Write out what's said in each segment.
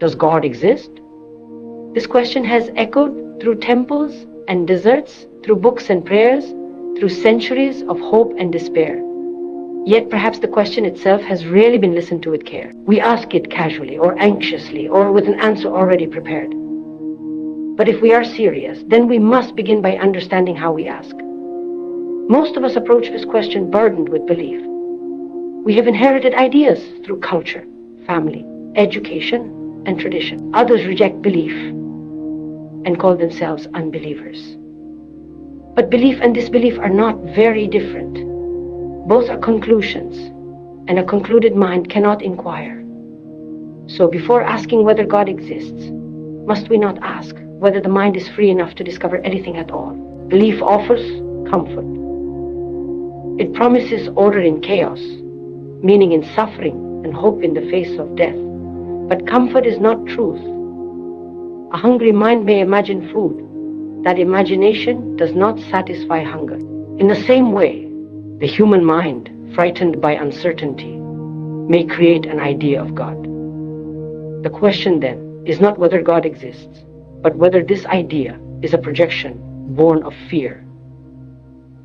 Does God exist? This question has echoed through temples and deserts, through books and prayers, through centuries of hope and despair. Yet perhaps the question itself has rarely been listened to with care. We ask it casually or anxiously or with an answer already prepared. But if we are serious, then we must begin by understanding how we ask. Most of us approach this question burdened with belief. We have inherited ideas through culture, family, education, and tradition. Others reject belief and call themselves unbelievers. But belief and disbelief are not very different. Both are conclusions, and a concluded mind cannot inquire. So before asking whether God exists, must we not ask whether the mind is free enough to discover anything at all? Belief offers comfort. It promises order in chaos, meaning in suffering and hope in the face of death. But comfort is not truth. A hungry mind may imagine food. That imagination does not satisfy hunger. In the same way, the human mind, frightened by uncertainty, may create an idea of God. The question then is not whether God exists, but whether this idea is a projection born of fear.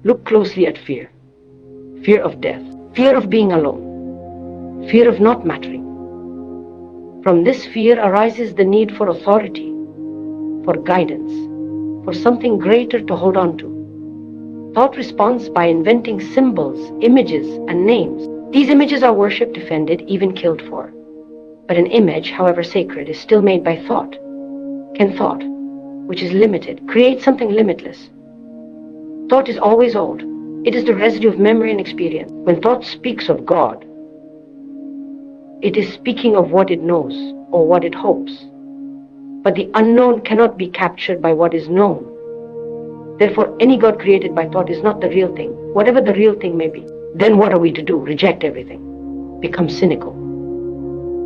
Look closely at fear. Fear of death, fear of being alone, fear of not mattering. From this fear arises the need for authority, for guidance, for something greater to hold on to. Thought responds by inventing symbols, images, and names. These images are worshipped, defended, even killed for. But an image, however sacred, is still made by thought. Can thought, which is limited, create something limitless? Thought is always old. It is the residue of memory and experience. When thought speaks of God, it is speaking of what it knows or what it hopes. But the unknown cannot be captured by what is known. Therefore, any God created by thought is not the real thing, whatever the real thing may be. Then what are we to do? Reject everything. Become cynical.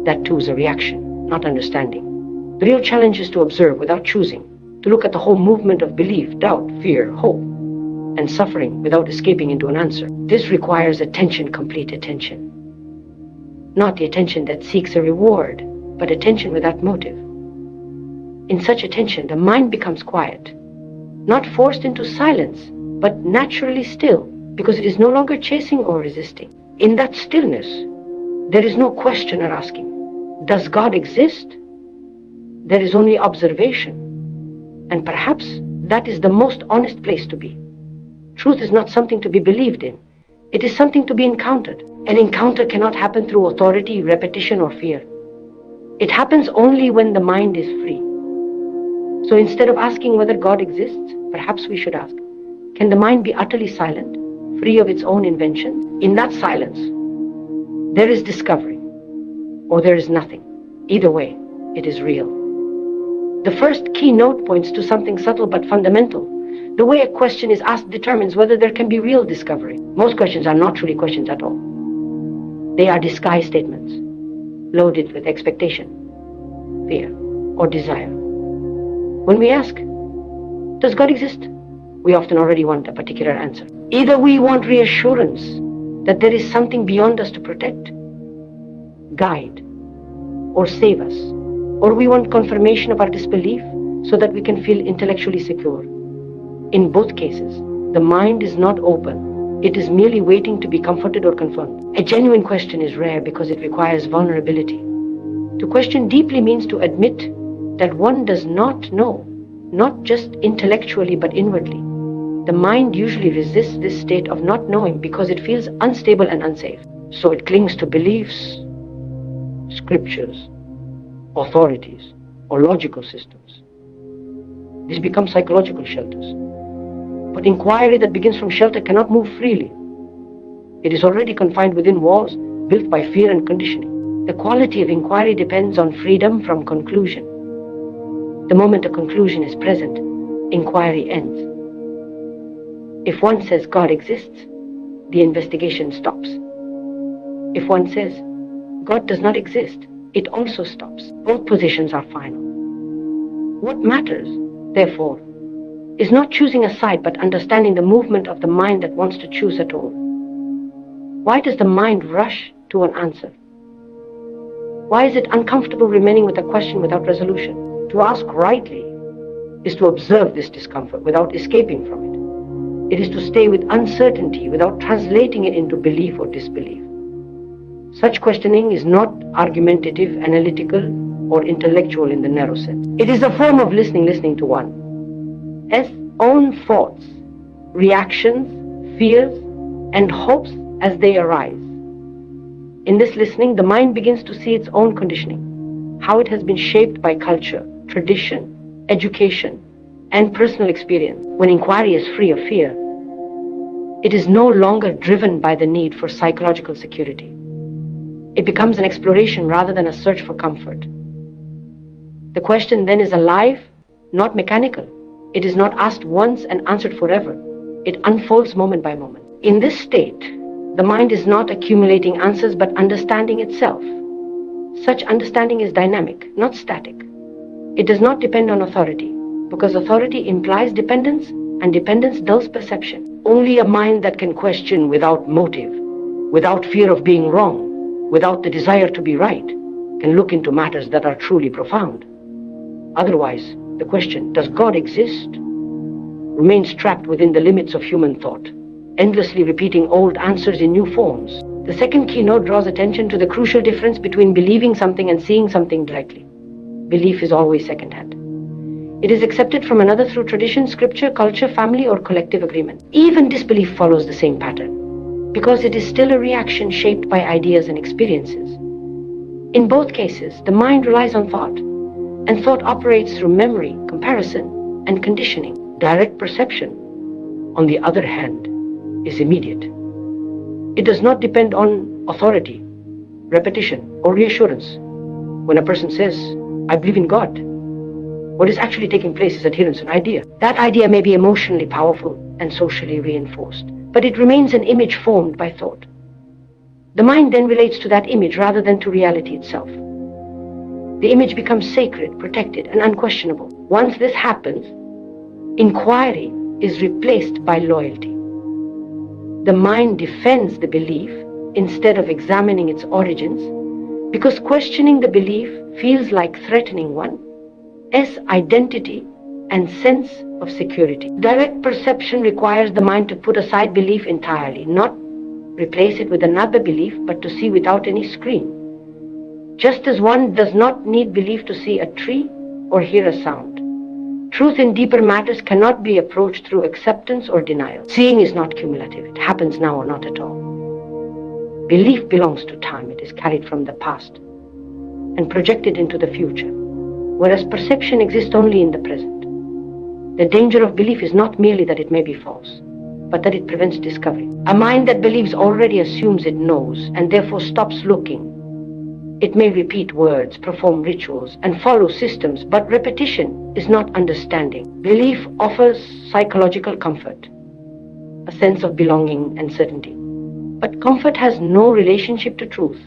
That too is a reaction, not understanding. The real challenge is to observe without choosing, to look at the whole movement of belief, doubt, fear, hope, and suffering without escaping into an answer. This requires attention, complete attention. Not the attention that seeks a reward, but attention without motive. In such attention, the mind becomes quiet, not forced into silence, but naturally still, because it is no longer chasing or resisting. In that stillness, there is no question or asking, does God exist? There is only observation. And perhaps that is the most honest place to be. Truth is not something to be believed in. It is something to be encountered. An encounter cannot happen through authority, repetition, or fear. It happens only when the mind is free. So instead of asking whether God exists, perhaps we should ask, can the mind be utterly silent, free of its own inventions? In that silence, there is discovery, or there is nothing. Either way, it is real. The first keynote points to something subtle but fundamental. The way a question is asked determines whether there can be real discovery. Most questions are not truly questions at all. They are disguised statements, loaded with expectation, fear, or desire. When we ask, does God exist? We often already want a particular answer. Either we want reassurance that there is something beyond us to protect, guide, or save us, or we want confirmation of our disbelief so that we can feel intellectually secure. In both cases, the mind is not open. It is merely waiting to be comforted or confirmed. A genuine question is rare because it requires vulnerability. To question deeply means to admit that one does not know, not just intellectually but inwardly. The mind usually resists this state of not knowing because it feels unstable and unsafe. So it clings to beliefs, scriptures, authorities, or logical systems. These become psychological shelters. But inquiry that begins from shelter cannot move freely. It is already confined within walls built by fear and conditioning. The quality of inquiry depends on freedom from conclusion. The moment a conclusion is present, inquiry ends. If one says God exists, the investigation stops. If one says God does not exist, it also stops. Both positions are final. What matters, therefore, is not choosing a side but understanding the movement of the mind that wants to choose at all. Why does the mind rush to an answer? Why is it uncomfortable remaining with a question without resolution? To ask rightly is to observe this discomfort without escaping from it. It is to stay with uncertainty without translating it into belief or disbelief. Such questioning is not argumentative, analytical, or intellectual in the narrow sense. It is a form of listening to one's own thoughts, reactions, fears, and hopes as they arise. In this listening, the mind begins to see its own conditioning, how it has been shaped by culture, tradition, education, and personal experience. When inquiry is free of fear, it is no longer driven by the need for psychological security. It becomes an exploration rather than a search for comfort. The question then is alive, not mechanical. It is not asked once and answered forever. It unfolds moment by moment. In this state, the mind is not accumulating answers but understanding itself. Such understanding is dynamic, not static. It does not depend on authority, because authority implies dependence, and dependence dulls perception. Only a mind that can question without motive, without fear of being wrong, without the desire to be right, can look into matters that are truly profound. Otherwise, the question, does God exist, remains trapped within the limits of human thought, endlessly repeating old answers in new forms. The second keynote draws attention to the crucial difference between believing something and seeing something directly. Belief is always second-hand. It is accepted from another through tradition, scripture, culture, family, or collective agreement. Even disbelief follows the same pattern, because it is still a reaction shaped by ideas and experiences. In both cases, the mind relies on thought, and thought operates through memory, comparison, and conditioning. Direct perception, on the other hand, is immediate. It does not depend on authority, repetition, or reassurance. When a person says, I believe in God, what is actually taking place is adherence to an idea. That idea may be emotionally powerful and socially reinforced, but it remains an image formed by thought. The mind then relates to that image rather than to reality itself. The image becomes sacred, protected, and unquestionable. Once this happens, inquiry is replaced by loyalty. The mind defends the belief instead of examining its origins, because questioning the belief feels like threatening one's identity and sense of security. Direct perception requires the mind to put aside belief entirely, not replace it with another belief, but to see without any screen. Just as one does not need belief to see a tree or hear a sound, truth in deeper matters cannot be approached through acceptance or denial. Seeing is not cumulative. It happens now or not at all. Belief belongs to time. It is carried from the past and projected into the future, whereas perception exists only in the present. The danger of belief is not merely that it may be false, but that it prevents discovery. A mind that believes already assumes it knows and therefore stops looking. It may repeat words, perform rituals, and follow systems, but repetition is not understanding. Belief offers psychological comfort, a sense of belonging and certainty. But comfort has no relationship to truth.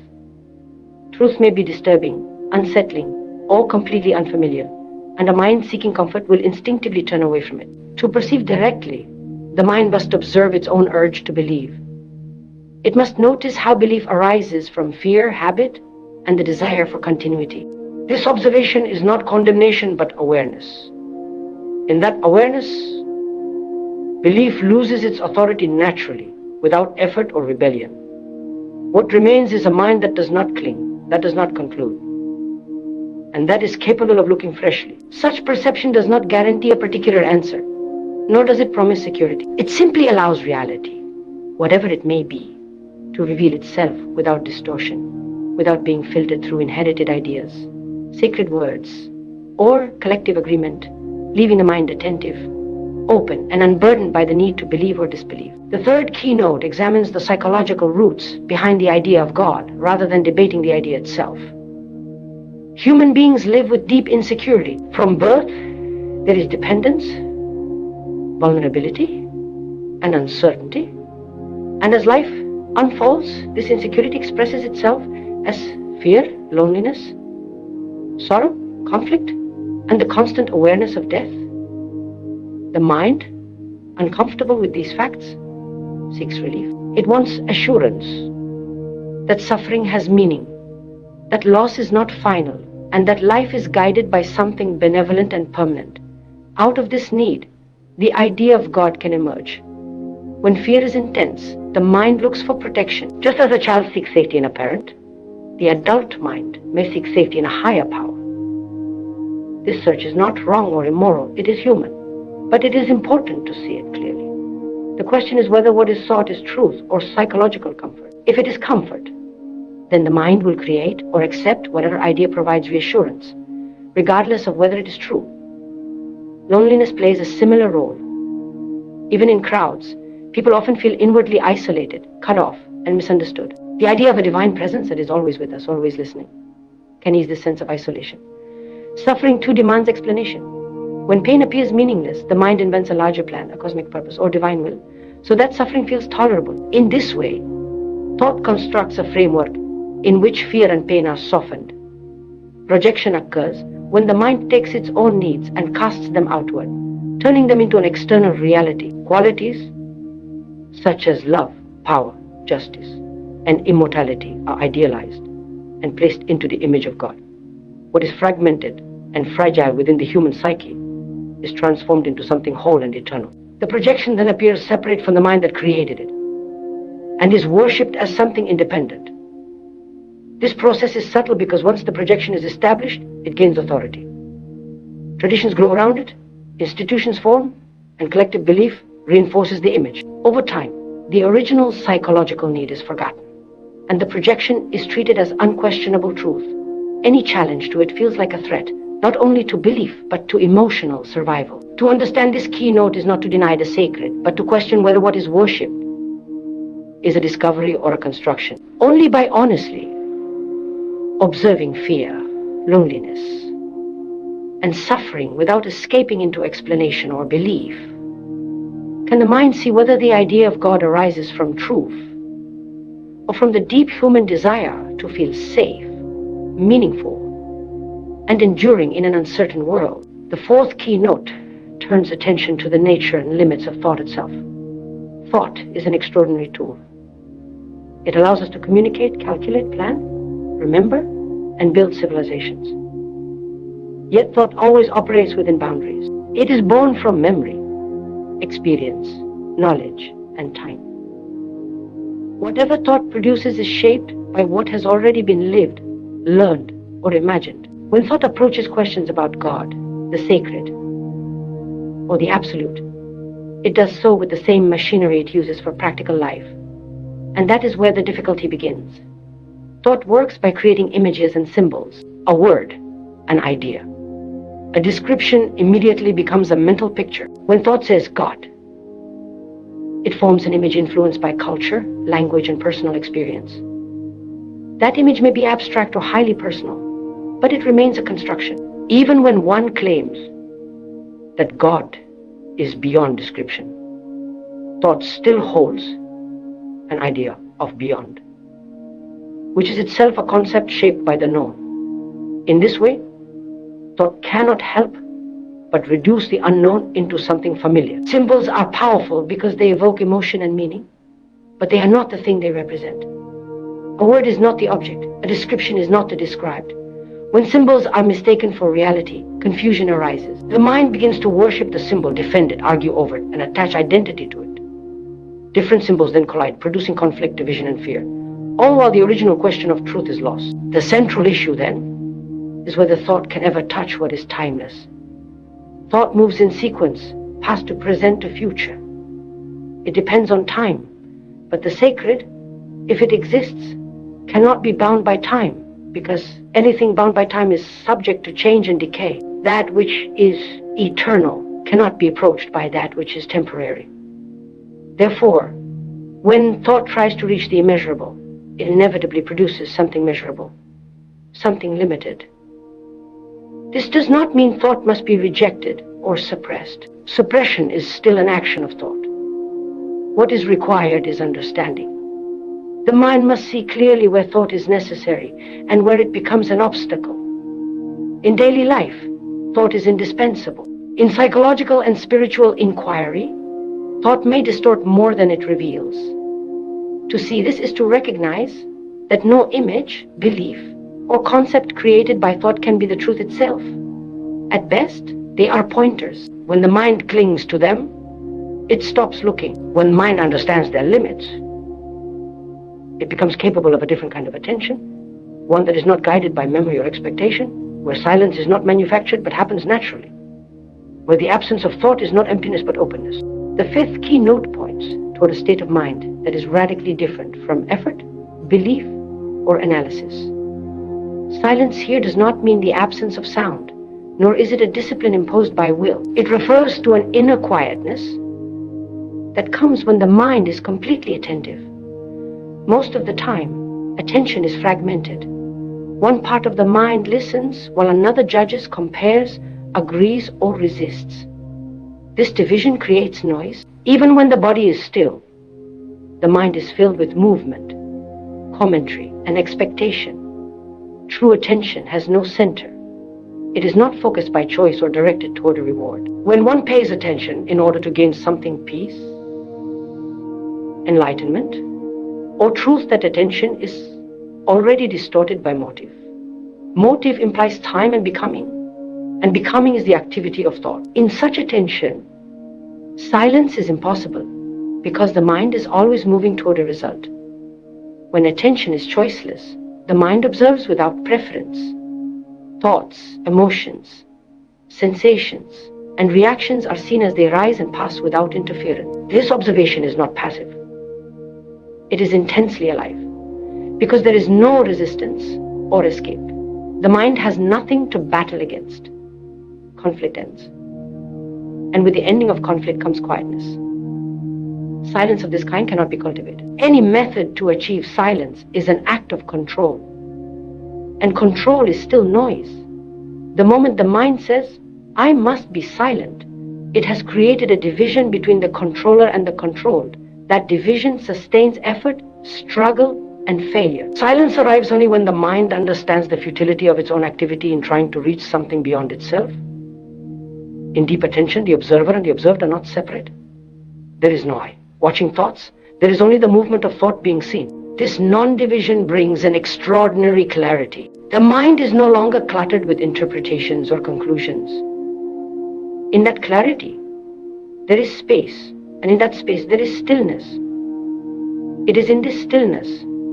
Truth may be disturbing, unsettling, or completely unfamiliar, and a mind seeking comfort will instinctively turn away from it. To perceive directly, the mind must observe its own urge to believe. It must notice how belief arises from fear, habit, and the desire for continuity. This observation is not condemnation but awareness. In that awareness, belief loses its authority naturally, without effort or rebellion. What remains is a mind that does not cling, that does not conclude, and that is capable of looking freshly. Such perception does not guarantee a particular answer, nor does it promise security. It simply allows reality, whatever it may be, to reveal itself without distortion, without being filtered through inherited ideas, sacred words, or collective agreement, leaving the mind attentive, open, and unburdened by the need to believe or disbelieve. The third keynote examines the psychological roots behind the idea of God, rather than debating the idea itself. Human beings live with deep insecurity. From birth, there is dependence, vulnerability, and uncertainty. And as life unfolds, this insecurity expresses itself as fear, loneliness, sorrow, conflict, and the constant awareness of death. The mind, uncomfortable with these facts, seeks relief. It wants assurance that suffering has meaning, that loss is not final, and that life is guided by something benevolent and permanent. Out of this need, the idea of God can emerge. When fear is intense, the mind looks for protection. Just as a child seeks safety in a parent, the adult mind may seek safety in a higher power. This search is not wrong or immoral, it is human, but it is important to see it clearly. The question is whether what is sought is truth or psychological comfort. If it is comfort, then the mind will create or accept whatever idea provides reassurance, regardless of whether it is true. Loneliness plays a similar role. Even in crowds, people often feel inwardly isolated, cut off, and misunderstood. The idea of a divine presence that is always with us, always listening, can ease this sense of isolation. Suffering too demands explanation. When pain appears meaningless, the mind invents a larger plan, a cosmic purpose, or divine will, so that suffering feels tolerable. In this way, thought constructs a framework in which fear and pain are softened. Projection occurs when the mind takes its own needs and casts them outward, turning them into an external reality. Qualities such as love, power, justice, and immortality are idealized and placed into the image of God. What is fragmented and fragile within the human psyche is transformed into something whole and eternal. The projection then appears separate from the mind that created it and is worshipped as something independent. This process is subtle because once the projection is established, it gains authority. Traditions grow around it, institutions form, and collective belief reinforces the image. Over time, the original psychological need is forgotten, and the projection is treated as unquestionable truth. Any challenge to it feels like a threat, not only to belief, but to emotional survival. To understand this keynote is not to deny the sacred, but to question whether what is worshipped is a discovery or a construction. Only by honestly observing fear, loneliness, and suffering without escaping into explanation or belief can the mind see whether the idea of God arises from truth or from the deep human desire to feel safe, meaningful, and enduring in an uncertain world. The fourth keynote turns attention to the nature and limits of thought itself. Thought is an extraordinary tool. It allows us to communicate, calculate, plan, remember, and build civilizations. Yet thought always operates within boundaries. It is born from memory, experience, knowledge, and time. Whatever thought produces is shaped by what has already been lived, learned, or imagined. When thought approaches questions about God, the sacred, or the absolute, it does so with the same machinery it uses for practical life. And that is where the difficulty begins. Thought works by creating images and symbols. A word, an idea. A description immediately becomes a mental picture. When thought says God, it forms an image influenced by culture, language, and personal experience. That image may be abstract or highly personal, but it remains a construction. Even when one claims that God is beyond description, thought still holds an idea of beyond, which is itself a concept shaped by the known. In this way, thought cannot help but reduce the unknown into something familiar. Symbols are powerful because they evoke emotion and meaning, but they are not the thing they represent. A word is not the object. A description is not the described. When symbols are mistaken for reality, confusion arises. The mind begins to worship the symbol, defend it, argue over it, and attach identity to it. Different symbols then collide, producing conflict, division, and fear, all while the original question of truth is lost. The central issue, then, is whether thought can ever touch what is timeless. Thought moves in sequence, past to present to future. It depends on time, but the sacred, if it exists, cannot be bound by time, because anything bound by time is subject to change and decay. That which is eternal cannot be approached by that which is temporary. Therefore, when thought tries to reach the immeasurable, it inevitably produces something measurable, something limited. This does not mean thought must be rejected or suppressed. Suppression is still an action of thought. What is required is understanding. The mind must see clearly where thought is necessary and where it becomes an obstacle. In daily life, thought is indispensable. In psychological and spiritual inquiry, thought may distort more than it reveals. To see this is to recognize that no image, belief, or concept created by thought can be the truth itself. At best, they are pointers. When the mind clings to them, it stops looking. When the mind understands their limits, it becomes capable of a different kind of attention, one that is not guided by memory or expectation, where silence is not manufactured but happens naturally, where the absence of thought is not emptiness but openness. The fifth key note points toward a state of mind that is radically different from effort, belief, or analysis. Silence here does not mean the absence of sound, nor is it a discipline imposed by will. It refers to an inner quietness that comes when the mind is completely attentive. Most of the time, attention is fragmented. One part of the mind listens while another judges, compares, agrees, or resists. This division creates noise. Even when the body is still, the mind is filled with movement, commentary, and expectation. True attention has no center. It is not focused by choice or directed toward a reward. When one pays attention in order to gain something, peace, enlightenment, or truth, that attention is already distorted by motive. Motive implies time and becoming is the activity of thought. In such attention, silence is impossible because the mind is always moving toward a result. When attention is choiceless, the mind observes without preference. Thoughts, emotions, sensations, and reactions are seen as they rise and pass without interference. This observation is not passive. It is intensely alive, because there is no resistance or escape. The mind has nothing to battle against. Conflict ends. And with the ending of conflict comes quietness. Silence of this kind cannot be cultivated. Any method to achieve silence is an act of control. And control is still noise. The moment the mind says, I must be silent, it has created a division between the controller and the controlled. That division sustains effort, struggle, and failure. Silence arrives only when the mind understands the futility of its own activity in trying to reach something beyond itself. In deep attention, the observer and the observed are not separate. There is no I. Watching thoughts, there is only the movement of thought being seen. This non-division brings an extraordinary clarity. The mind is no longer cluttered with interpretations or conclusions. In that clarity, there is space, and in that space, there is stillness. It is in this stillness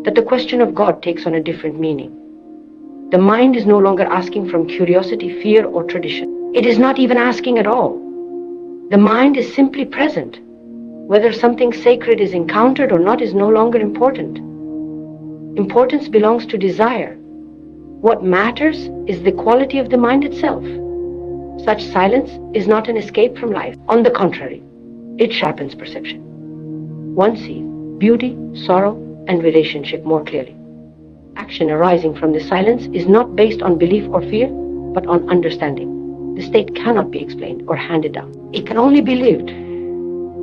that the question of God takes on a different meaning. The mind is no longer asking from curiosity, fear, or tradition. It is not even asking at all. The mind is simply present. Whether something sacred is encountered or not is no longer important. Importance belongs to desire. What matters is the quality of the mind itself. Such silence is not an escape from life. On the contrary, it sharpens perception. One sees beauty, sorrow, and relationship more clearly. Action arising from this silence is not based on belief or fear, but on understanding. The state cannot be explained or handed down. It can only be lived,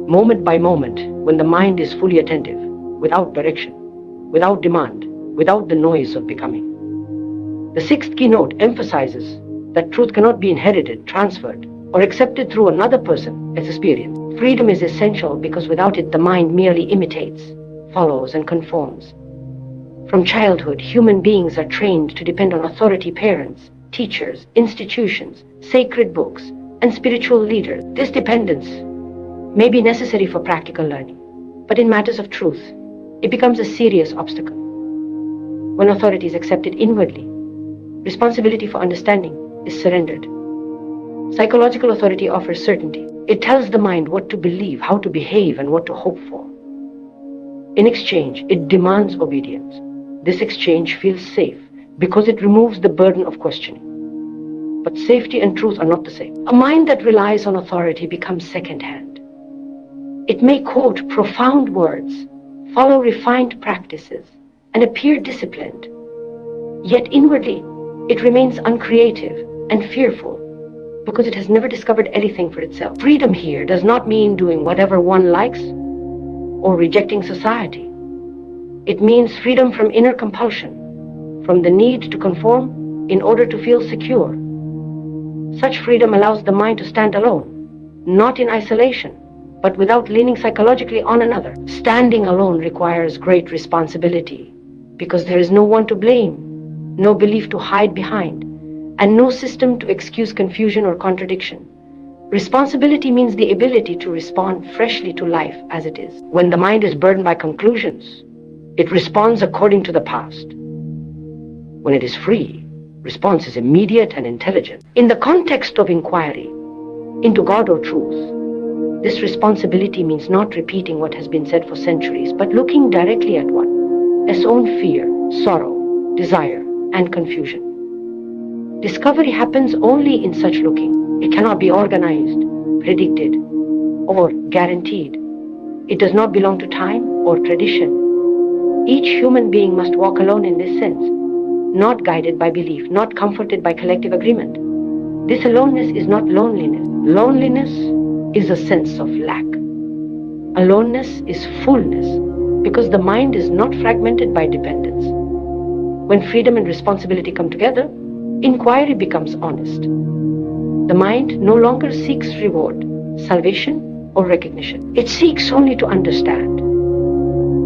moment by moment, when the mind is fully attentive, without direction, without demand, without the noise of becoming. The sixth keynote emphasizes that truth cannot be inherited, transferred, or accepted through another person as experience. Freedom is essential because without it, the mind merely imitates, follows, and conforms. From childhood, human beings are trained to depend on authority parents, teachers, institutions, sacred books, and spiritual leaders. This dependence may be necessary for practical learning, but in matters of truth, it becomes a serious obstacle. When authority is accepted inwardly, responsibility for understanding is surrendered. Psychological authority offers certainty. It tells the mind what to believe, how to behave, and what to hope for. In exchange, it demands obedience. This exchange feels safe because it removes the burden of questioning. But safety and truth are not the same. A mind that relies on authority becomes second-hand. It may quote profound words, follow refined practices, and appear disciplined. Yet inwardly, it remains uncreative and fearful because it has never discovered anything for itself. Freedom here does not mean doing whatever one likes or rejecting society. It means freedom from inner compulsion, from the need to conform in order to feel secure. Such freedom allows the mind to stand alone, not in isolation, but without leaning psychologically on another. Standing alone requires great responsibility because there is no one to blame, no belief to hide behind, and no system to excuse confusion or contradiction. Responsibility means the ability to respond freshly to life as it is. When the mind is burdened by conclusions, it responds according to the past. When it is free, response is immediate and intelligent. In the context of inquiry into God or truth, this responsibility means not repeating what has been said for centuries, but looking directly at one's own fear, sorrow, desire, and confusion. Discovery happens only in such looking. It cannot be organized, predicted, or guaranteed. It does not belong to time or tradition. Each human being must walk alone in this sense, not guided by belief, not comforted by collective agreement. This aloneness is not loneliness. Loneliness is a sense of lack. Aloneness is fullness, because the mind is not fragmented by dependence. When freedom and responsibility come together, inquiry becomes honest. The mind no longer seeks reward, salvation, or recognition. It seeks only to understand.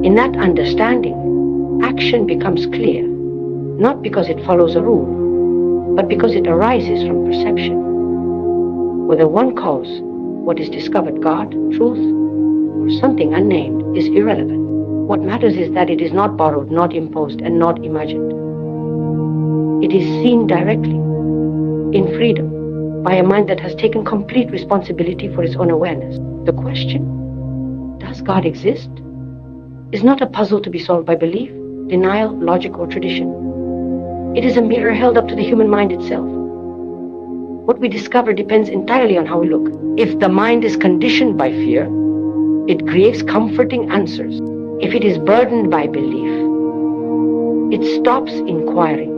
In that understanding, action becomes clear, not because it follows a rule, but because it arises from perception. Whether one calls what is discovered God, truth, or something unnamed is irrelevant. What matters is that it is not borrowed, not imposed, and not imagined. It is seen directly, in freedom, by a mind that has taken complete responsibility for its own awareness. The question, does God exist, is not a puzzle to be solved by belief, denial, logic, or tradition. It is a mirror held up to the human mind itself. What we discover depends entirely on how we look. If the mind is conditioned by fear, it craves comforting answers. If it is burdened by belief, it stops inquiring.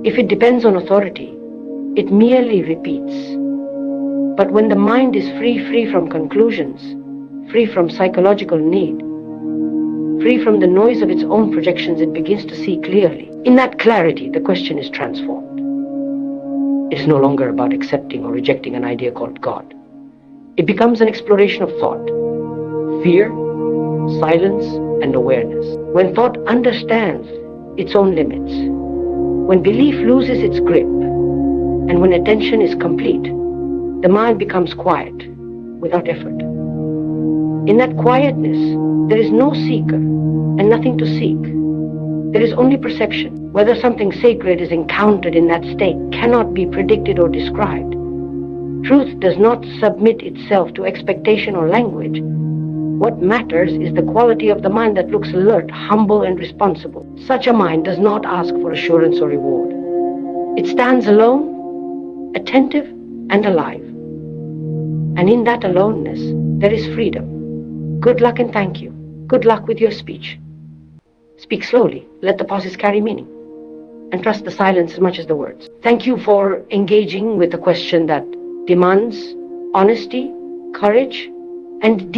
If it depends on authority, it merely repeats. But when the mind is free from conclusions, free from psychological need, free from the noise of its own projections, it begins to see clearly. In that clarity, the question is transformed. It is no longer about accepting or rejecting an idea called God. It becomes an exploration of thought, fear, silence, and awareness. When thought understands its own limits, when belief loses its grip, and when attention is complete, the mind becomes quiet without effort. In that quietness, there is no seeker and nothing to seek. There is only perception. Whether something sacred is encountered in that state cannot be predicted or described. Truth does not submit itself to expectation or language. What matters is the quality of the mind that looks alert, humble, and responsible. Such a mind does not ask for assurance or reward. It stands alone, attentive, and alive. And in that aloneness, there is freedom. Good luck and thank you. Good luck with your speech. Speak slowly. Let the pauses carry meaning. And trust the silence as much as the words. Thank you for engaging with a question that demands honesty, courage, and deep